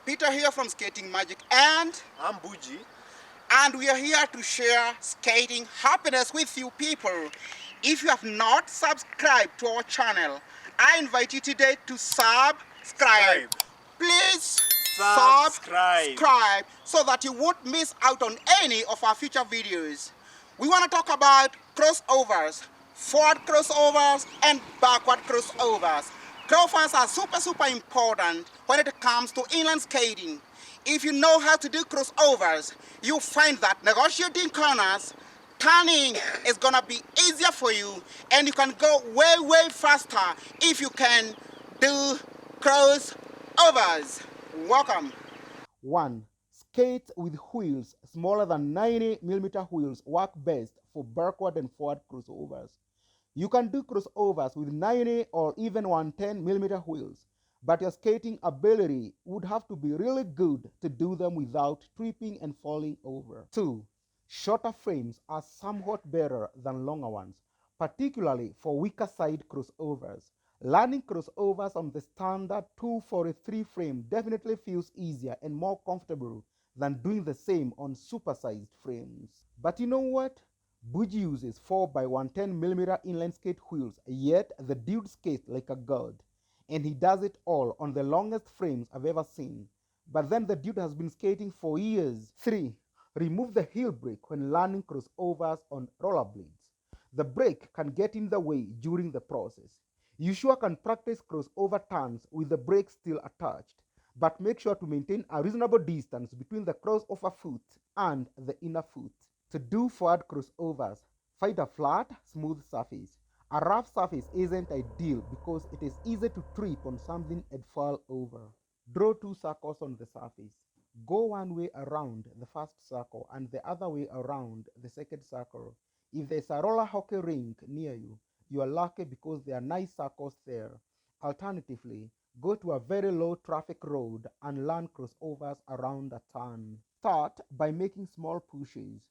Peter here from Skating Magic, and I'm Bujie. And we are here to share skating happiness with you people. If you have not subscribed to our channel, I invite you today to subscribe. Please subscribe so that you won't miss out on any of our future videos. We want to talk about crossovers, forward crossovers and backward crossovers. Crossovers are super important when it comes to inline skating. If you know how to do crossovers, you find that negotiating corners, turning is gonna be easier for you, and you can go way faster if you can do crossovers. Welcome. 1. Skates with wheels smaller than 90mm wheels work best for backward and forward crossovers. You can do crossovers with 90 or even 110mm wheels, but your skating ability would have to be really good to do them without tripping and falling over. 2. Shorter frames are somewhat better than longer ones, particularly for weaker side crossovers. Learning crossovers on the standard 243 frame definitely feels easier and more comfortable than doing the same on supersized frames. But you know what? Bujie uses 4x110mm inline skate wheels, yet the dude skates like a god. And he does it all on the longest frames I've ever seen. But then the dude has been skating for years. 3. Remove the heel brake when learning crossovers on rollerblades. The brake can get in the way during the process. You sure can practice crossover turns with the brake still attached, but make sure to maintain a reasonable distance between the crossover foot and the inner foot. To do forward crossovers, find a flat, smooth surface. A rough surface isn't ideal because it is easy to trip on something and fall over. Draw 2 circles on the surface. Go one way around the first circle and the other way around the second circle. If there's a roller hockey rink near you, you are lucky because there are nice circles there. Alternatively, go to a very low traffic road and learn crossovers around a turn. Start by making small pushes.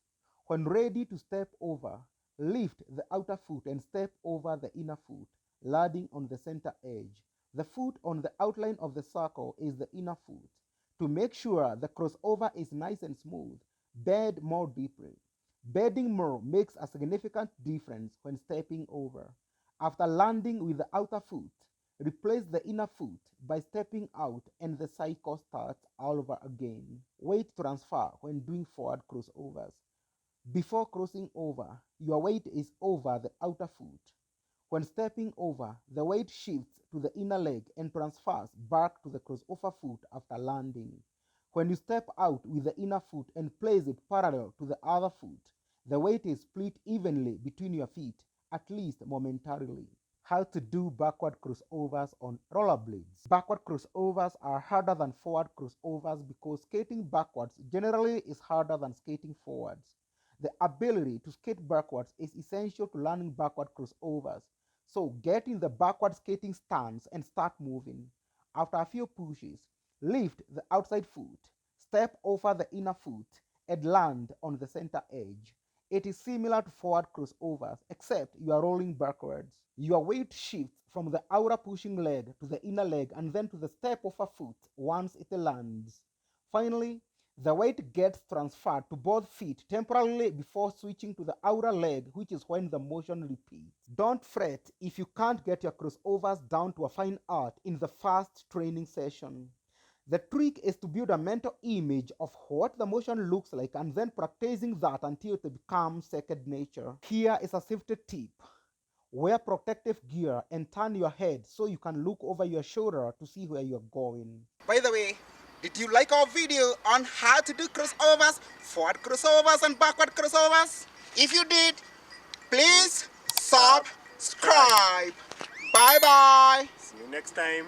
When ready to step over, lift the outer foot and step over the inner foot, landing on the center edge. The foot on the outline of the circle is the inner foot. To make sure the crossover is nice and smooth, bed more deeply. Bedding more makes a significant difference when stepping over. After landing with the outer foot, replace the inner foot by stepping out and the cycle starts all over again. Weight transfer when doing forward crossovers. Before crossing over, your weight is over the outer foot. When stepping over, the weight shifts to the inner leg and transfers back to the crossover foot after landing. When you step out with the inner foot and place it parallel to the other foot, the weight is split evenly between your feet, at least momentarily. How to do backward crossovers on rollerblades. Backward crossovers are harder than forward crossovers because skating backwards generally is harder than skating forwards. The ability to skate backwards is essential to learning backward crossovers. So get in the backward skating stance and start moving. After a few pushes, lift the outside foot, step over the inner foot, and land on the center edge. It is similar to forward crossovers, except you are rolling backwards. Your weight shifts from the outer pushing leg to the inner leg and then to the step over foot once it lands. Finally, the weight gets transferred to both feet temporarily before switching to the outer leg, which is when the motion repeats. Don't fret if you can't get your crossovers down to a fine art in the first training session. The trick is to build a mental image of what the motion looks like and then practicing that until it becomes second nature. Here is a safety tip. Wear protective gear and turn your head so you can look over your shoulder to see where you're going. By the way, did you like our video on how to do crossovers, forward crossovers and backward crossovers? If you did, please subscribe. Bye bye. See you next time.